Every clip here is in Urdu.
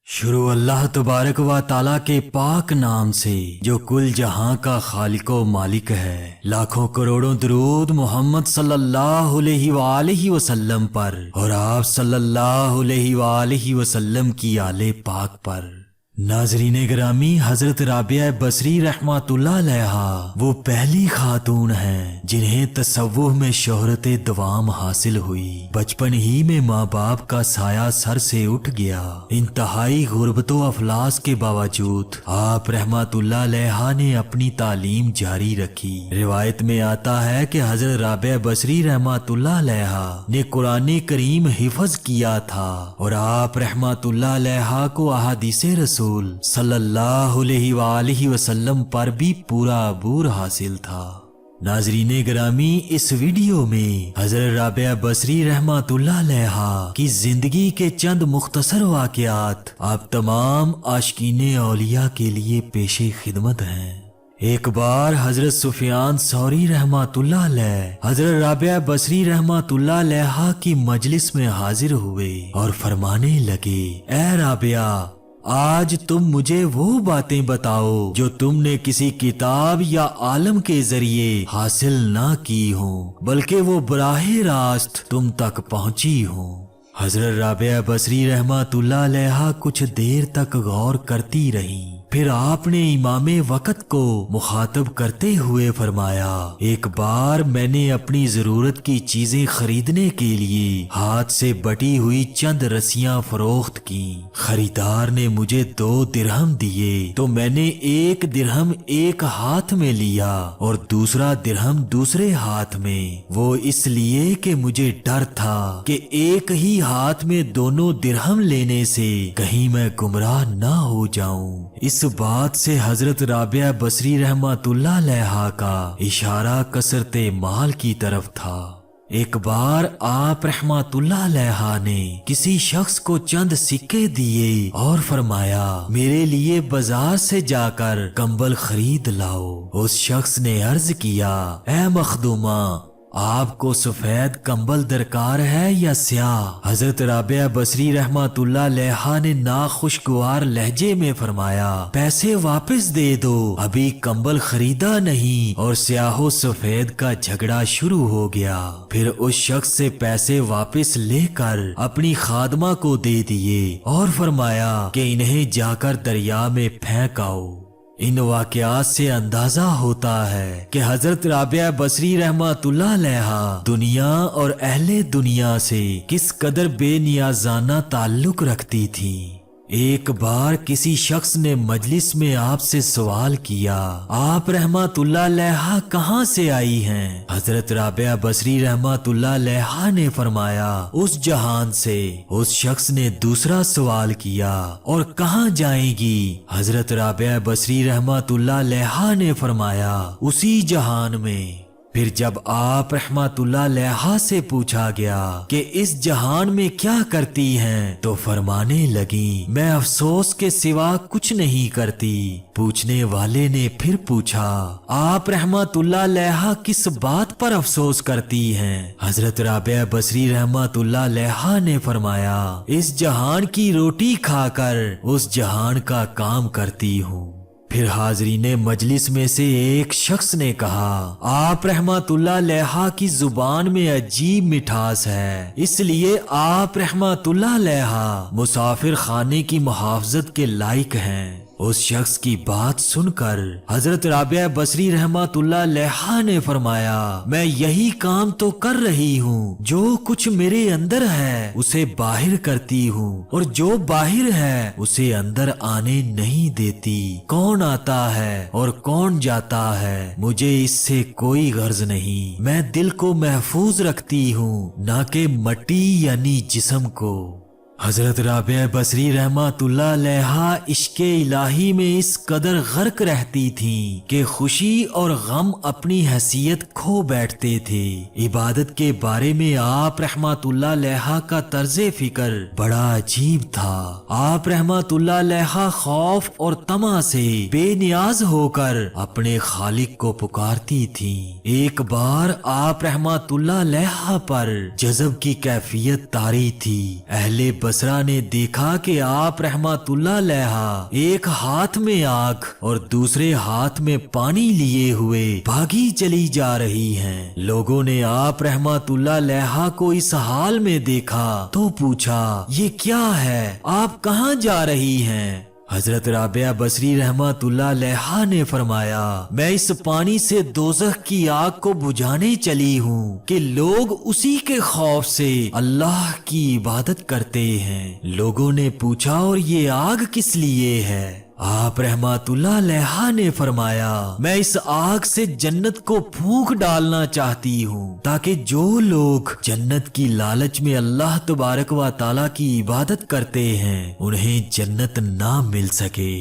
شروع اللہ تبارک و تعالیٰ کے پاک نام سے جو کل جہاں کا خالق و مالک ہے۔ لاکھوں کروڑوں درود محمد صلی اللہ علیہ وآلہ وسلم پر اور آپ صلی اللہ علیہ وآلہ وسلم کی آل پاک پر۔ ناظرین گرامی، حضرت رابعہ بصری رحمۃ اللہ علیہا وہ پہلی خاتون ہیں جنہیں تصوف میں شہرت دوام حاصل ہوئی۔ بچپن ہی میں ماں باپ کا سایہ سر سے اٹھ گیا۔ انتہائی غربت و افلاس کے باوجود آپ رحمۃ اللہ علیہا نے اپنی تعلیم جاری رکھی۔ روایت میں آتا ہے کہ حضرت رابعہ بصری رحمۃ اللہ علیہا نے قرآن کریم حفظ کیا تھا اور آپ رحمۃ اللہ علیہا کو احادیث رسول صلی اللہ علیہ وآلہ وسلم پر بھی پورا عبور حاصل تھا۔ ناظرین گرامی، اس ویڈیو میں حضرت رابعہ بصری رحمۃ اللہ علیہا کی زندگی کے چند مختصر واقعات آپ تمام عاشقین اولیاء کے لیے پیش خدمت ہیں۔ ایک بار حضرت سفیان ثوری رحمۃ اللہ علیہ حضرت رابعہ بصری رحمۃ اللہ علیہا کی مجلس میں حاضر ہوئے اور فرمانے لگے، اے رابعہ، آج تم مجھے وہ باتیں بتاؤ جو تم نے کسی کتاب یا عالم کے ذریعے حاصل نہ کی ہوں بلکہ وہ براہ راست تم تک پہنچی ہوں۔ حضرت رابعہ بصری رحمۃ اللہ علیہا کچھ دیر تک غور کرتی رہیں، پھر آپ نے امام وقت کو مخاطب کرتے ہوئے فرمایا، ایک بار میں نے اپنی ضرورت کی چیزیں خریدنے کے لیے ہاتھ سے بٹی ہوئی چند رسیاں فروخت کی۔ خریدار نے مجھے 2 درہم دیے تو میں نے 1 درہم ایک ہاتھ میں لیا اور دوسرا درہم دوسرے ہاتھ میں، وہ اس لیے کہ مجھے ڈر تھا کہ ایک ہی ہاتھ میں دونوں درہم لینے سے کہیں میں گمراہ نہ ہو جاؤں۔ اس بات سے حضرت رابعہ بصری رحمۃ اللہ علیہا کا اشارہ کثرت مال کی طرف تھا۔ ایک بار آپ رحمۃ اللہ علیہا نے کسی شخص کو چند سکے دیے اور فرمایا، میرے لیے بازار سے جا کر کمبل خرید لاؤ۔ اس شخص نے عرض کیا، اے مخدومہ، آپ کو سفید کمبل درکار ہے یا سیاہ؟ حضرت رابعہ بصری رحمۃ اللہ علیہا نے ناخوشگوار لہجے میں فرمایا، پیسے واپس دے دو، ابھی کمبل خریدا نہیں، اور سیاہ و سفید کا جھگڑا شروع ہو گیا۔ پھر اس شخص سے پیسے واپس لے کر اپنی خادمہ کو دے دیے اور فرمایا کہ انہیں جا کر دریا میں پھینک آؤ۔ ان واقعات سے اندازہ ہوتا ہے کہ حضرت رابعہ بصری رحمۃ اللہ علیہا دنیا اور اہل دنیا سے کس قدر بے نیازانہ تعلق رکھتی تھی۔ ایک بار کسی شخص نے مجلس میں آپ سے سوال کیا، آپ رحمۃ اللہ علیہا کہاں سے آئی ہیں؟ حضرت رابعہ بصری رحمۃ اللہ علیہا نے فرمایا، اس جہان سے۔ اس شخص نے دوسرا سوال کیا، اور کہاں جائیں گی؟ حضرت رابعہ بصری رحمۃ اللہ علیہا نے فرمایا، اسی جہان میں۔ پھر جب آپ رحمۃ اللہ علیہا سے پوچھا گیا کہ اس جہان میں کیا کرتی ہیں تو فرمانے لگیں، میں افسوس کے سوا کچھ نہیں کرتی۔ پوچھنے والے نے پھر پوچھا، آپ رحمۃ اللہ علیہا کس بات پر افسوس کرتی ہیں؟ حضرت رابعہ بصری رحمۃ اللہ علیہا نے فرمایا، اس جہان کی روٹی کھا کر اس جہان کا کام کرتی ہوں۔ پھر حاضرین مجلس میں سے ایک شخص نے کہا، آپ رحمۃ اللہ علیہا کی زبان میں عجیب مٹھاس ہے، اس لیے آپ رحمۃ اللہ علیہا مسافر خانے کی محافظت کے لائق ہیں۔ اس شخص کی بات سن کر حضرت رابعہ بصری رحمۃ اللہ علیہا نے فرمایا، میں یہی کام تو کر رہی ہوں، جو کچھ میرے اندر ہے اسے باہر کرتی ہوں، اور جو باہر ہے اسے اندر آنے نہیں دیتی۔ کون آتا ہے اور کون جاتا ہے مجھے اس سے کوئی غرض نہیں، میں دل کو محفوظ رکھتی ہوں، نہ کہ مٹی یعنی جسم کو۔ حضرت رابعہ بصری رحمۃ اللہ علیہا عشق الہی میں اس قدر غرق رہتی تھیں کہ خوشی اور غم اپنی حیثیت کھو بیٹھتے تھے۔ عبادت کے بارے میں آپ رحمۃ اللہ علیہا کا طرز فکر بڑا عجیب تھا۔ آپ رحمۃ اللہ علیہا خوف اور طمع سے بے نیاز ہو کر اپنے خالق کو پکارتی تھیں۔ ایک بار آپ رحمۃ اللہ علیہا پر جذب کی کیفیت طاری تھی۔ اہل بصرہ نے دیکھا کہ آپ رحمۃ اللہ علیہا ایک ہاتھ میں آگ اور دوسرے ہاتھ میں پانی لیے ہوئے بھاگی چلی جا رہی ہیں۔ لوگوں نے آپ رحمۃ اللہ علیہا کو اس حال میں دیکھا تو پوچھا، یہ کیا ہے؟ آپ کہاں جا رہی ہیں؟ حضرت رابعہ بصری رحمۃ اللہ علیہا نے فرمایا، میں اس پانی سے دوزخ کی آگ کو بجھانے چلی ہوں کہ لوگ اسی کے خوف سے اللہ کی عبادت کرتے ہیں۔ لوگوں نے پوچھا، اور یہ آگ کس لیے ہے؟ آپ رحمۃ اللہ علیہا نے فرمایا، میں اس آگ سے جنت کو پھونک ڈالنا چاہتی ہوں تاکہ جو لوگ جنت کی لالچ میں اللہ تبارک و تعالیٰ کی عبادت کرتے ہیں انہیں جنت نہ مل سکے۔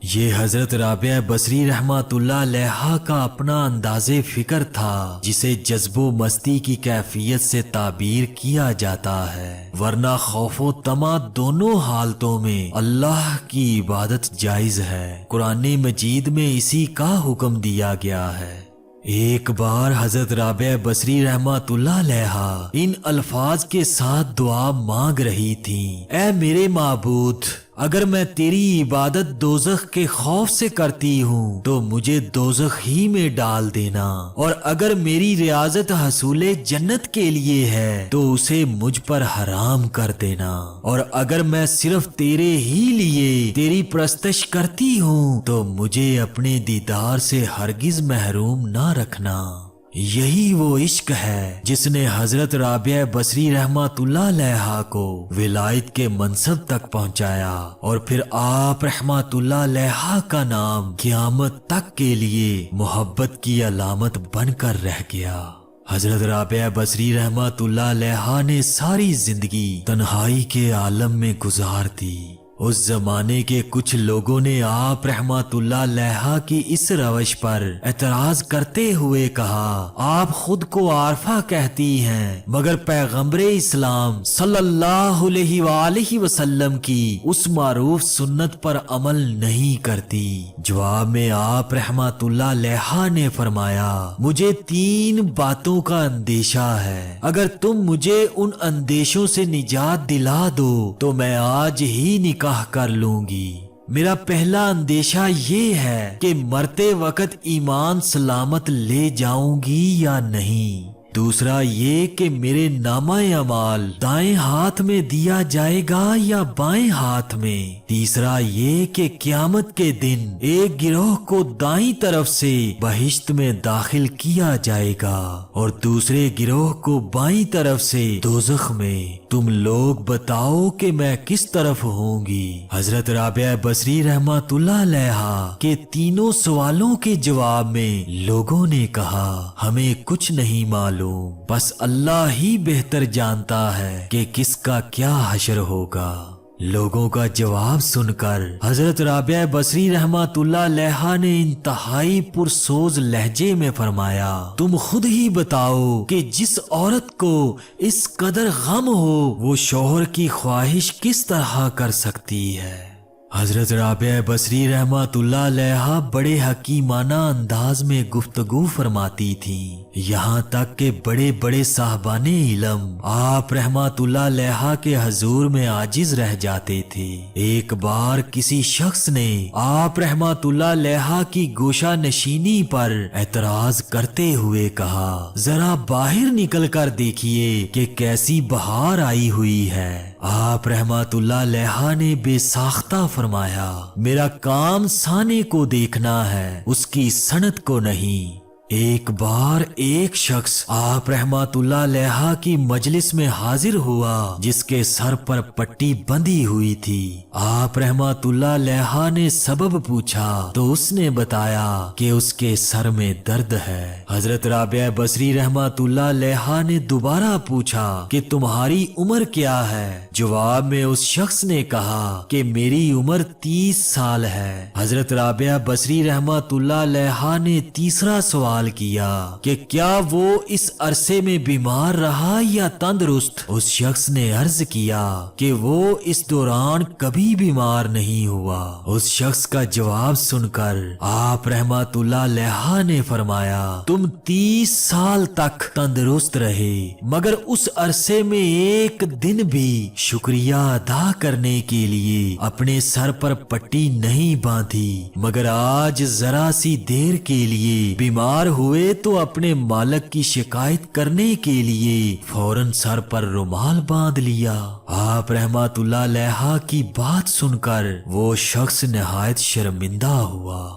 یہ حضرت رابعہ بصری رحمۃ اللہ علیہا کا اپنا انداز فکر تھا جسے جذب و مستی کی کیفیت سے تعبیر کیا جاتا ہے، ورنہ خوف و طمع دونوں حالتوں میں اللہ کی عبادت جائز ہے۔ قرآن مجید میں اسی کا حکم دیا گیا ہے۔ ایک بار حضرت رابعہ بصری رحمۃ اللہ علیہا ان الفاظ کے ساتھ دعا مانگ رہی تھیں، اے میرے معبود، اگر میں تیری عبادت دوزخ کے خوف سے کرتی ہوں تو مجھے دوزخ ہی میں ڈال دینا، اور اگر میری ریاضت حصول جنت کے لیے ہے تو اسے مجھ پر حرام کر دینا، اور اگر میں صرف تیرے ہی لیے تیری پرستش کرتی ہوں تو مجھے اپنے دیدار سے ہرگز محروم نہ رکھنا۔ یہی وہ عشق ہے جس نے حضرت رابعہ بصری رحمۃ اللہ علیہا کو ولایت کے منصب تک پہنچایا، اور پھر آپ رحمۃ اللہ علیہا کا نام قیامت تک کے لیے محبت کی علامت بن کر رہ گیا۔ حضرت رابعہ بصری رحمۃ اللہ علیہا نے ساری زندگی تنہائی کے عالم میں گزار دی۔ اس زمانے کے کچھ لوگوں نے آپ رحمۃ اللہ علیہا کی اس روش پر اعتراض کرتے ہوئے کہا، آپ خود کو عارفہ کہتی ہیں مگر پیغمبر اسلام صلی اللہ علیہ وآلہ وسلم کی اس معروف سنت پر عمل نہیں کرتی۔ جواب میں آپ رحمۃ اللہ علیہا نے فرمایا، مجھے 3 باتوں کا اندیشہ ہے، اگر تم مجھے ان اندیشوں سے نجات دلا دو تو میں آج ہی نکاح کر لوں گی۔ میرا پہلا اندیشہ یہ ہے کہ مرتے وقت ایمان سلامت لے جاؤں گی یا نہیں۔ دوسرا یہ کہ میرے نامہ اعمال دائیں ہاتھ میں دیا جائے گا یا بائیں ہاتھ میں۔ تیسرا یہ کہ قیامت کے دن ایک گروہ کو دائیں طرف سے بہشت میں داخل کیا جائے گا اور دوسرے گروہ کو بائیں طرف سے دوزخ میں۔ تم لوگ بتاؤ کہ میں کس طرف ہوں گی؟ حضرت رابعہ بصری رحمۃ اللہ علیہا کے تینوں سوالوں کے جواب میں لوگوں نے کہا، ہمیں کچھ نہیں معلوم، بس اللہ ہی بہتر جانتا ہے کہ کس کا کیا حشر ہوگا۔ لوگوں کا جواب سن کر حضرت رابعہ بصری رحمۃ اللہ علیہا نے انتہائی پرسوز لہجے میں فرمایا، تم خود ہی بتاؤ کہ جس عورت کو اس قدر غم ہو وہ شوہر کی خواہش کس طرح کر سکتی ہے؟ حضرت رابعہ بصری رحمۃ اللہ علیہا بڑے حکیمانہ انداز میں گفتگو فرماتی تھیں، یہاں تک کہ بڑے بڑے صاحبان علم آپ رحمۃ اللہ علیہا کے حضور میں عاجز رہ جاتے تھے۔ ایک بار کسی شخص نے آپ رحمۃ اللہ علیہا کی گوشہ نشینی پر اعتراض کرتے ہوئے کہا، ذرا باہر نکل کر دیکھیے کہ کیسی بہار آئی ہوئی ہے۔ آپ رحمۃ اللہ علیہا نے بے ساختہ فرمایا، میرا کام سانے کو دیکھنا ہے، اس کی صنعت کو نہیں۔ ایک بار ایک شخص آپ رحمتullah علیہ کی مجلس میں حاضر ہوا جس کے سر پر پٹی بندھی ہوئی تھی۔ آپ رحمتullah علیہ نے سبب پوچھا تو اس نے بتایا کہ اس کے سر میں درد ہے۔ حضرت رابعہ بصری رحمتullah علیہ نے دوبارہ پوچھا کہ تمہاری عمر کیا ہے؟ جواب میں اس شخص نے کہا کہ میری عمر 30 سال ہے۔ حضرت رابعہ بصری رحمتullah علیہ نے تیسرا سوال کیا کہ کیا وہ اس عرصے میں بیمار رہا یا تندرست؟ اس شخص نے عرض کیا کہ وہ اس دوران کبھی بیمار نہیں ہوا۔ اس شخص کا جواب سن کر آپ رحمتullah علیہ نے فرمایا تم 30 سال تک تندرست رہے مگر اس عرصے میں ایک دن بھی شکریہ ادا کرنے کے لیے اپنے سر پر پٹی نہیں باندھی، مگر آج ذرا سی دیر کے لیے بیمار ہوئے تو اپنے مالک کی شکایت کرنے کے لیے فوراً سر پر رومال باندھ لیا۔ آپ رحمتullah علیہ کی بات سن کر وہ شخص نہایت شرمندہ ہوا۔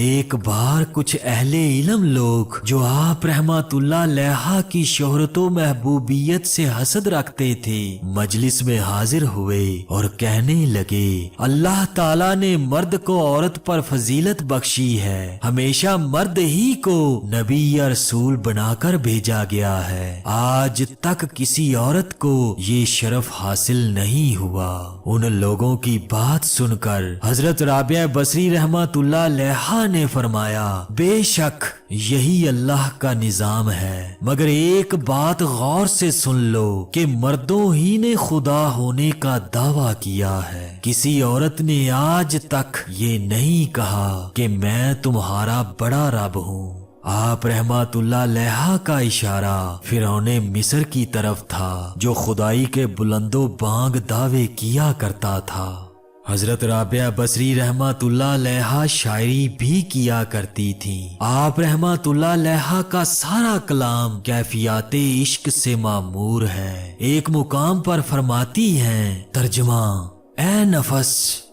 ایک بار کچھ اہل علم لوگ جو آپ رحمتullah علیہ کی شہرت و محبوبیت سے حسد رکھتے تھے مجلس میں حاضر ہوئے اور کہنے لگے اللہ تعالیٰ نے مرد کو عورت پر فضیلت بخشی ہے، ہمیشہ مرد ہی کو نبی یا رسول بنا کر بھیجا گیا ہے، آج تک کسی عورت کو یہ شرف حاصل نہیں ہوا۔ ان لوگوں کی بات سن کر حضرت رابعہ بصری رحمتullah علیہ نے فرمایا بے شک یہی اللہ کا نظام ہے، مگر ایک بات غور سے سن لو کہ مردوں ہی نے خدا ہونے کا دعویٰ کیا ہے، کسی عورت نے آج تک یہ نہیں کہا کہ میں تمہارا بڑا رب ہوں۔ آپ رحمتullah علیہ کا اشارہ فرعون مصر کی طرف تھا جو خدائی کے بلند و بانگ دعوے کیا کرتا تھا۔ حضرت رابعہ بصری رحمتullah علیہ شاعری بھی کیا کرتی تھیں۔ آپ رحمتullah علیہ کا سارا کلام کیفیات عشق سے معمور ہے۔ ایک مقام پر فرماتی ہیں ترجمہ اے نفس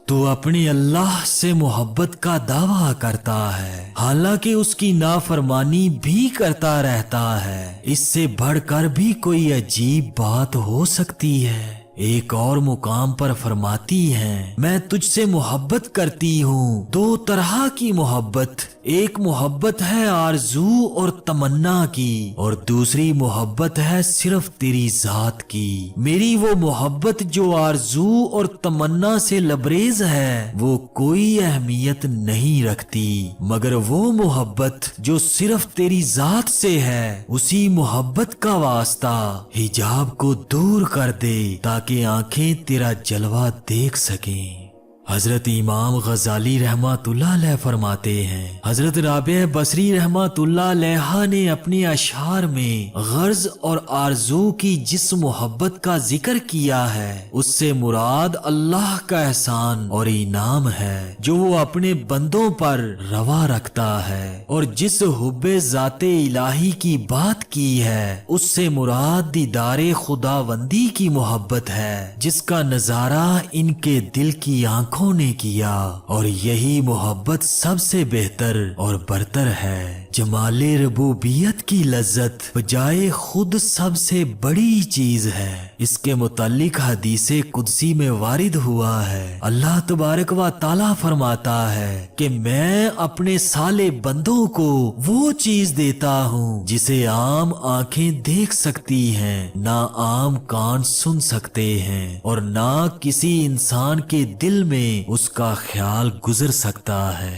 تو اپنے اللہ سے محبت کا دعویٰ کرتا ہے حالانکہ اس کی نافرمانی بھی کرتا رہتا ہے، اس سے بڑھ کر بھی کوئی عجیب بات ہو سکتی ہے۔ ایک اور مقام پر فرماتی ہیں میں تجھ سے محبت کرتی ہوں، دو طرح کی محبت، ایک محبت ہے آرزو اور تمنا کی اور دوسری محبت ہے صرف تیری ذات کی۔ میری وہ محبت جو آرزو اور تمنا سے لبریز ہے وہ کوئی اہمیت نہیں رکھتی، مگر وہ محبت جو صرف تیری ذات سے ہے اسی محبت کا واسطہ حجاب کو دور کر دے تاکہ آنکھیں تیرا جلوہ دیکھ سکیں۔ حضرت امام غزالی رحمتullah علیہ فرماتے ہیں حضرت رابعہ بصری رحمتullah علیہ نے اپنے اشعار میں غرض اور آرزو کی جس محبت کا ذکر کیا ہے اس سے مراد اللہ کا احسان اور انعام ہے جو وہ اپنے بندوں پر روا رکھتا ہے، اور جس حب ذات الہی کی بات کی ہے اس سے مراد دیدار خداوندی کی محبت ہے جس کا نظارہ ان کے دل کی آنکھوں نے کیا، اور یہی محبت سب سے بہتر اور برتر ہے۔ جمال ربوبیت کی لذت بجائے خود سب سے بڑی چیز ہے۔ اس کے متعلق حدیث قدسی میں وارد ہوا ہے اللہ تبارک و تعالی فرماتا ہے کہ میں اپنے صالح بندوں کو وہ چیز دیتا ہوں جسے عام آنکھیں دیکھ سکتی ہیں، نہ عام کان سن سکتے ہیں، اور نہ کسی انسان کے دل میں اس کا خیال گزر سکتا ہے۔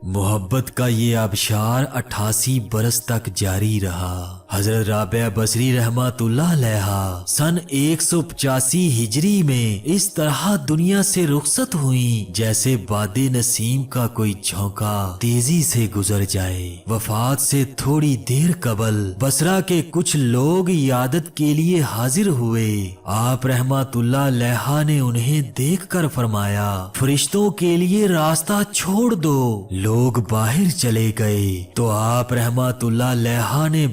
محبت کا یہ آبشار 88 برس تک جاری رہا۔ حضرت رابعہ بصری رحمتullah علیہ سن 185 ہجری میں اس طرح دنیا سے رخصت ہوئیں جیسے باد نسیم کا کوئی جھونکا تیزی سے گزر جائے۔ وفات سے تھوڑی دیر قبل بصرہ کے کچھ لوگ عیادت کے لیے حاضر ہوئے۔ آپ رحمتullah علیہ نے انہیں دیکھ کر فرمایا فرشتوں کے لیے راستہ چھوڑ دو۔ لوگ باہر چلے گئے تو آپ رحمتullah علیہ نے